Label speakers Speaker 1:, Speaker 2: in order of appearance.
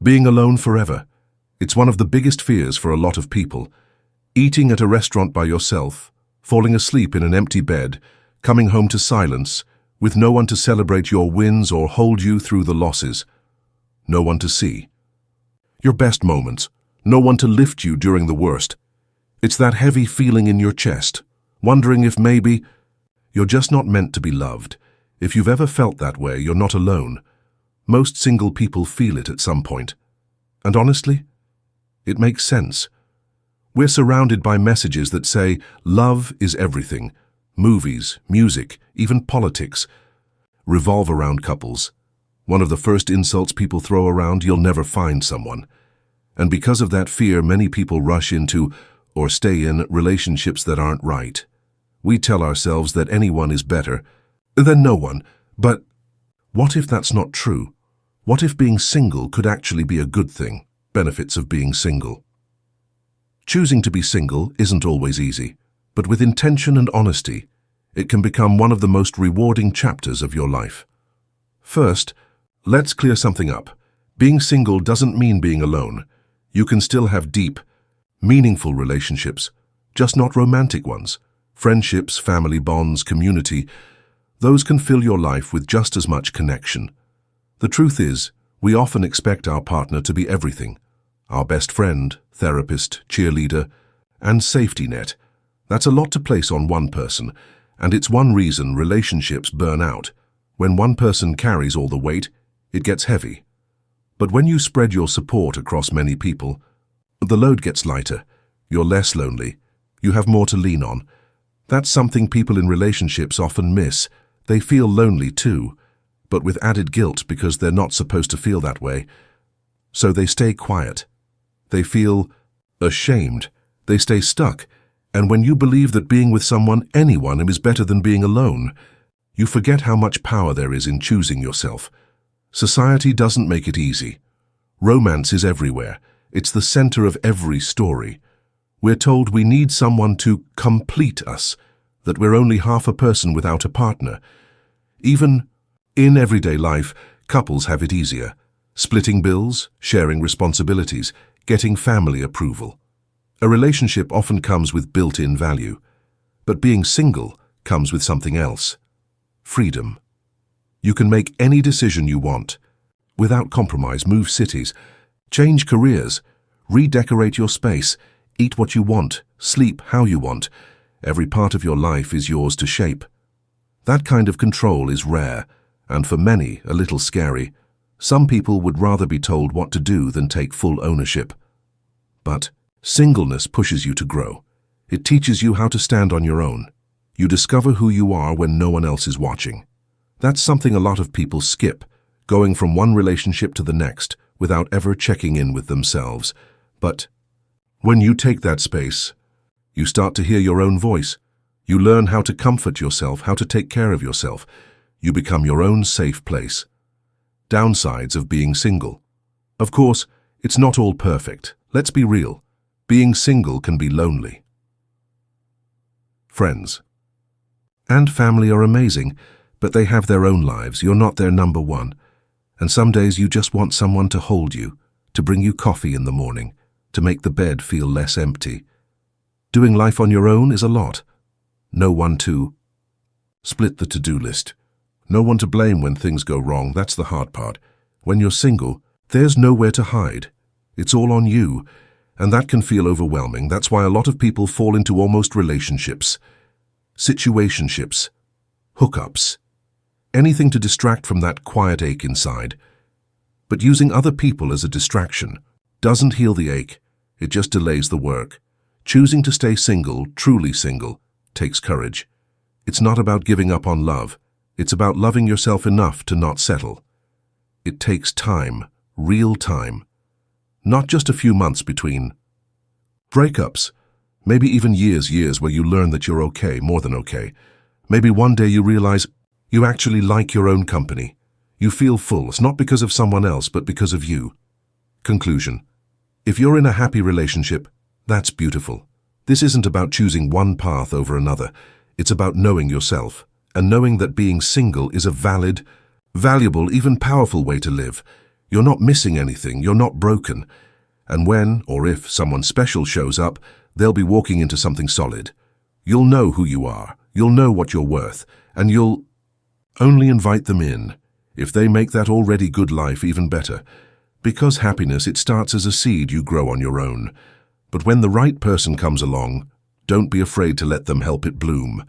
Speaker 1: Being alone forever. It's one of the biggest fears for a lot of people. Eating at a restaurant by yourself, falling asleep in an empty bed, coming home to silence, with no one to celebrate your wins or hold you through the losses. No one to see your best moments, no one to lift you during the worst. It's that heavy feeling in your chest, wondering if maybe you're just not meant to be loved. If you've ever felt that way, you're not alone. Most single people feel it at some point. And honestly, it makes sense. We're surrounded by messages that say love is everything. Movies, music, even politics revolve around couples. One of the first insults people throw around, you'll never find someone. And because of that fear, many people rush into or stay in relationships that aren't right. We tell ourselves that anyone is better than no one. But what if that's not true? What if being single could actually be a good thing? Benefits of being single. Choosing to be single isn't always easy, but with intention and honesty, it can become one of the most rewarding chapters of your life. First, let's clear something up. Being single doesn't mean being alone. You can still have deep, meaningful relationships, just not romantic ones. Friendships, family bonds, community, those can fill your life with just as much connection. The truth is, we often expect our partner to be everything. Our best friend, therapist, cheerleader, and safety net. That's a lot to place on one person, and it's one reason relationships burn out. When one person carries all the weight, it gets heavy. But when you spread your support across many people, the load gets lighter. You're less lonely. You have more to lean on. That's something people in relationships often miss. They feel lonely too, but with added guilt because they're not supposed to feel that way. So they stay quiet. They feel ashamed. They stay stuck. And when you believe that being with someone, anyone, is better than being alone, you forget how much power there is in choosing yourself. Society doesn't make it easy. Romance is everywhere. It's the center of every story. We're told we need someone to complete us, that we're only half a person without a partner. Even in everyday life, couples have it easier. Splitting bills, sharing responsibilities, getting family approval. A relationship often comes with built-in value, but being single comes with something else. Freedom. You can make any decision you want. Without compromise, move cities, change careers, redecorate your space, eat what you want, sleep how you want. Every part of your life is yours to shape. That kind of control is rare, and for many, a little scary. Some people would rather be told what to do than take full ownership. But singleness pushes you to grow. It teaches you how to stand on your own. You discover who you are when no one else is watching. That's something a lot of people skip, going from one relationship to the next without ever checking in with themselves. But when you take that space, you start to hear your own voice. You learn how to comfort yourself, how to take care of yourself. You become your own safe place. Downsides of being single. Of course, it's not all perfect. Let's be real. Being single can be lonely. Friends and family are amazing, but they have their own lives. You're not their number one. And some days you just want someone to hold you, to bring you coffee in the morning, to make the bed feel less empty. Doing life on your own is a lot. No one to split the to-do list. No one to blame when things go wrong. That's the hard part. When you're single, there's nowhere to hide. It's all on you, and that can feel overwhelming. That's why a lot of people fall into almost relationships, situationships, hookups, anything to distract from that quiet ache inside. But using other people as a distraction doesn't heal the ache. It just delays the work. Choosing to stay single, truly single, takes courage. It's not about giving up on love. It's about loving yourself enough to not settle. It takes time, real time. Not just a few months between breakups. Maybe even years where you learn that you're okay, more than okay. Maybe one day you realize you actually like your own company. You feel full. It's not because of someone else, but because of you. Conclusion. If you're in a happy relationship, that's beautiful. This isn't about choosing one path over another. It's about knowing yourself, and knowing that being single is a valid, valuable, even powerful way to live. You're not missing anything, you're not broken. And when, or if, someone special shows up, they'll be walking into something solid. You'll know who you are, you'll know what you're worth, and you'll only invite them in. If they make that already good life even better. Because happiness, it starts as a seed you grow on your own. But when the right person comes along, don't be afraid to let them help it bloom.